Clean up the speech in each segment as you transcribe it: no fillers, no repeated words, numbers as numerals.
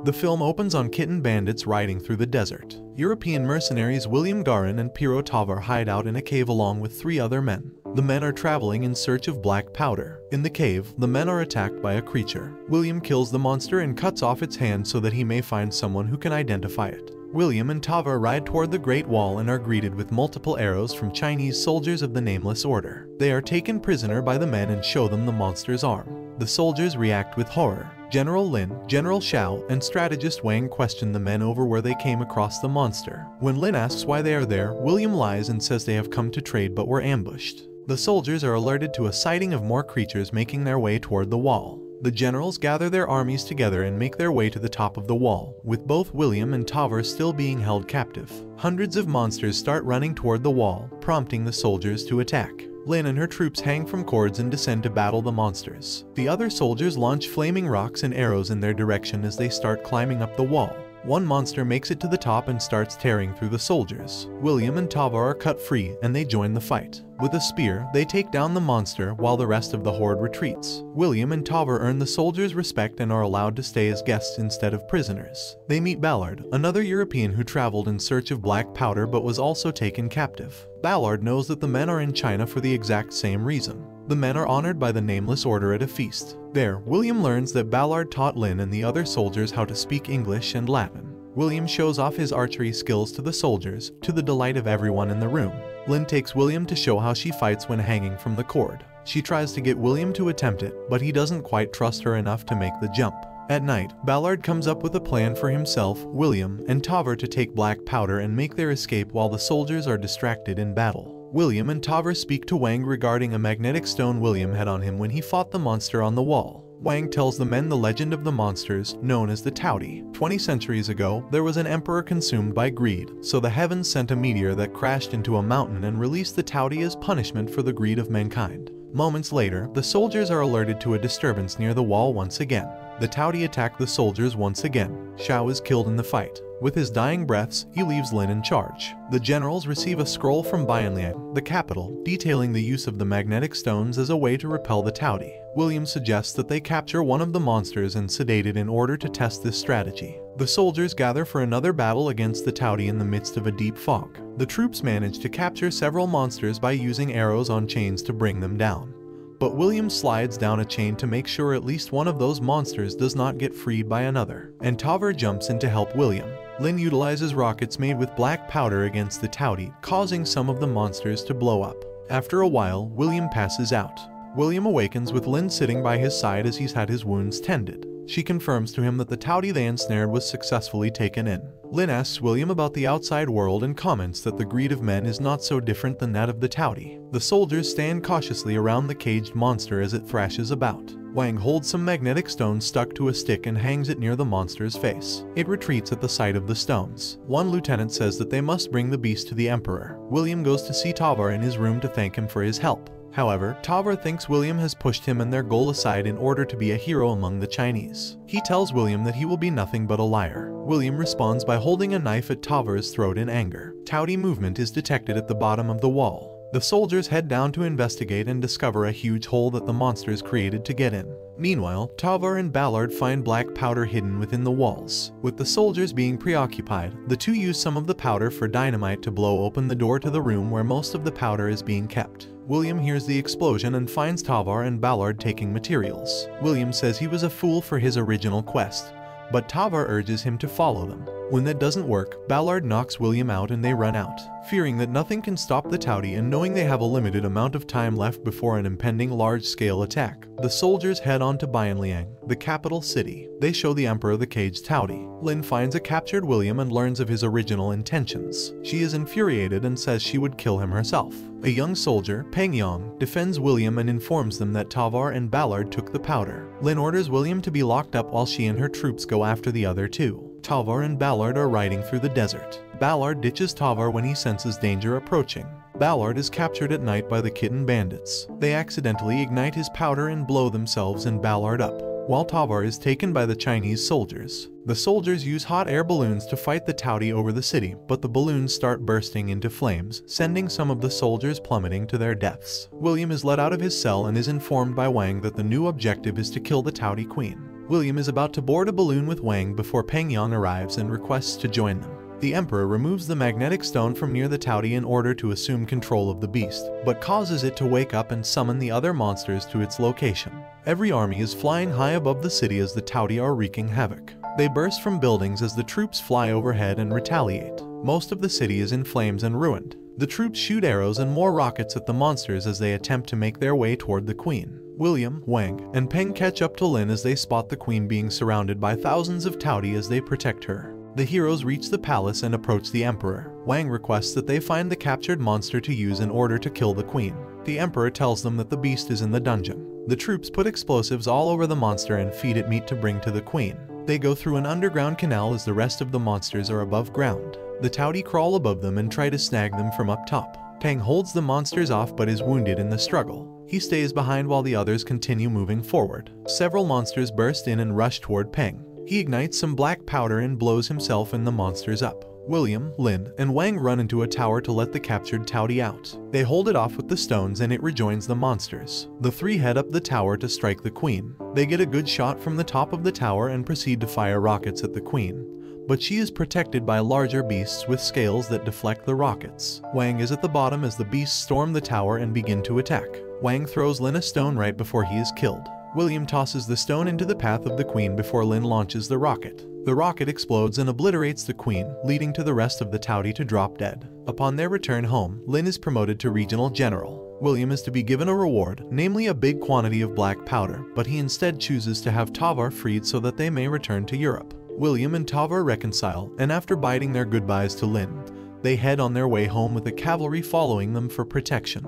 The film opens on kitten bandits riding through the desert. European mercenaries William Garin and Piero Tavar hide out in a cave along with 3 other men. The men are traveling in search of black powder. In the cave, the men are attacked by a creature. William kills the monster and cuts off its hand so that he may find someone who can identify it. William and Tavar ride toward the Great Wall and are greeted with multiple arrows from Chinese soldiers of the Nameless Order. They are taken prisoner by the men and show them the monster's arm. The soldiers react with horror. General Lin, General Xiao, and strategist Wang question the men over where they came across the monster. When Lin asks why they are there, William lies and says they have come to trade but were ambushed. The soldiers are alerted to a sighting of more creatures making their way toward the wall. The generals gather their armies together and make their way to the top of the wall, with both William and Tavar still being held captive. Hundreds of monsters start running toward the wall, prompting the soldiers to attack. Lin and her troops hang from cords and descend to battle the monsters. The other soldiers launch flaming rocks and arrows in their direction as they start climbing up the wall. One monster makes it to the top and starts tearing through the soldiers. William and Tavar are cut free and they join the fight. With a spear, they take down the monster while the rest of the horde retreats. William and Tavar earn the soldiers' respect and are allowed to stay as guests instead of prisoners. They meet Ballard, another European who traveled in search of black powder but was also taken captive. Ballard knows that the men are in China for the exact same reason. The men are honored by the Nameless Order at a feast. There, William learns that Ballard taught Lin and the other soldiers how to speak English and Latin. William shows off his archery skills to the soldiers, to the delight of everyone in the room. Lin takes William to show how she fights when hanging from the cord. She tries to get William to attempt it, but he doesn't quite trust her enough to make the jump. At night, Ballard comes up with a plan for himself, William, and Tavar to take black powder and make their escape while the soldiers are distracted in battle. William and Tavar speak to Wang regarding a magnetic stone William had on him when he fought the monster on the wall. Wang tells the men the legend of the monsters, known as the Taudi. 20 centuries ago, there was an emperor consumed by greed, so the heavens sent a meteor that crashed into a mountain and released the Taudi as punishment for the greed of mankind. Moments later, the soldiers are alerted to a disturbance near the wall once again. The Taudi attack the soldiers once again. Xiao is killed in the fight. With his dying breaths, he leaves Lin in charge. The generals receive a scroll from Bianliang, the capital, detailing the use of the magnetic stones as a way to repel the Taudi. William suggests that they capture one of the monsters and sedate it in order to test this strategy. The soldiers gather for another battle against the Taudi in the midst of a deep fog. The troops manage to capture several monsters by using arrows on chains to bring them down. But William slides down a chain to make sure at least one of those monsters does not get freed by another, and Tavar jumps in to help William. Lin utilizes rockets made with black powder against the Taudi, causing some of the monsters to blow up. After a while, William passes out. William awakens with Lin sitting by his side as he's had his wounds tended. She confirms to him that the Taudi they ensnared was successfully taken in. Lin asks William about the outside world and comments that the greed of men is not so different than that of the Taudi. The soldiers stand cautiously around the caged monster as it thrashes about. Wang holds some magnetic stones stuck to a stick and hangs it near the monster's face. It retreats at the sight of the stones. One lieutenant says that they must bring the beast to the emperor. William goes to see Tavar in his room to thank him for his help. However, Tavar thinks William has pushed him and their goal aside in order to be a hero among the Chinese. He tells William that he will be nothing but a liar. William responds by holding a knife at Tavar's throat in anger. Taudi movement is detected at the bottom of the wall. The soldiers head down to investigate and discover a huge hole that the monsters created to get in. Meanwhile, Tavar and Ballard find black powder hidden within the walls. With the soldiers being preoccupied, the two use some of the powder for dynamite to blow open the door to the room where most of the powder is being kept. William hears the explosion and finds Tavar and Ballard taking materials. William says he was a fool for his original quest, but Tavar urges him to follow them. When that doesn't work, Ballard knocks William out and they run out. Fearing that nothing can stop the Taudi and knowing they have a limited amount of time left before an impending large-scale attack, the soldiers head on to Bianliang, the capital city. They show the emperor the caged Taudi. Lin finds a captured William and learns of his original intentions. She is infuriated and says she would kill him herself. A young soldier, Peng Yang, defends William and informs them that Tavar and Ballard took the powder. Lin orders William to be locked up while she and her troops go after the other two. Tavar and Ballard are riding through the desert. Ballard ditches Tavar when he senses danger approaching. Ballard is captured at night by the kitten bandits. They accidentally ignite his powder and blow themselves and Ballard up, while Tavar is taken by the Chinese soldiers. The soldiers use hot air balloons to fight the Taudi over the city, but the balloons start bursting into flames, sending some of the soldiers plummeting to their deaths. William is let out of his cell and is informed by Wang that the new objective is to kill the Taudi queen. William is about to board a balloon with Wang before Peng Yang arrives and requests to join them. The Emperor removes the magnetic stone from near the Taudi in order to assume control of the beast, but causes it to wake up and summon the other monsters to its location. Every army is flying high above the city as the Taudi are wreaking havoc. They burst from buildings as the troops fly overhead and retaliate. Most of the city is in flames and ruined. The troops shoot arrows and more rockets at the monsters as they attempt to make their way toward the Queen. William, Wang, and Peng catch up to Lin as they spot the Queen being surrounded by thousands of Taudi as they protect her. The heroes reach the palace and approach the Emperor. Wang requests that they find the captured monster to use in order to kill the Queen. The Emperor tells them that the beast is in the dungeon. The troops put explosives all over the monster and feed it meat to bring to the Queen. They go through an underground canal as the rest of the monsters are above ground. The Taudi crawl above them and try to snag them from up top. Peng holds the monsters off but is wounded in the struggle. He stays behind while the others continue moving forward. Several monsters burst in and rush toward Peng. He ignites some black powder and blows himself and the monsters up. William, Lin, and Wang run into a tower to let the captured Taudi out. They hold it off with the stones and it rejoins the monsters. The three head up the tower to strike the Queen. They get a good shot from the top of the tower and proceed to fire rockets at the Queen, but she is protected by larger beasts with scales that deflect the rockets. Wang is at the bottom as the beasts storm the tower and begin to attack. Wang throws Lin a stone right before he is killed. William tosses the stone into the path of the Queen before Lin launches the rocket. The rocket explodes and obliterates the Queen, leading to the rest of the Taudi to drop dead. Upon their return home, Lin is promoted to Regional General. William is to be given a reward, namely a big quantity of black powder, but he instead chooses to have Tavar freed so that they may return to Europe. William and Tavar reconcile, and after bidding their goodbyes to Lin, they head on their way home with the cavalry following them for protection.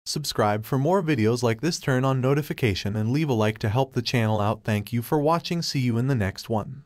Subscribe for more videos like this, turn on notification and leave a like to help the channel out. Thank you for watching. See you in the next one.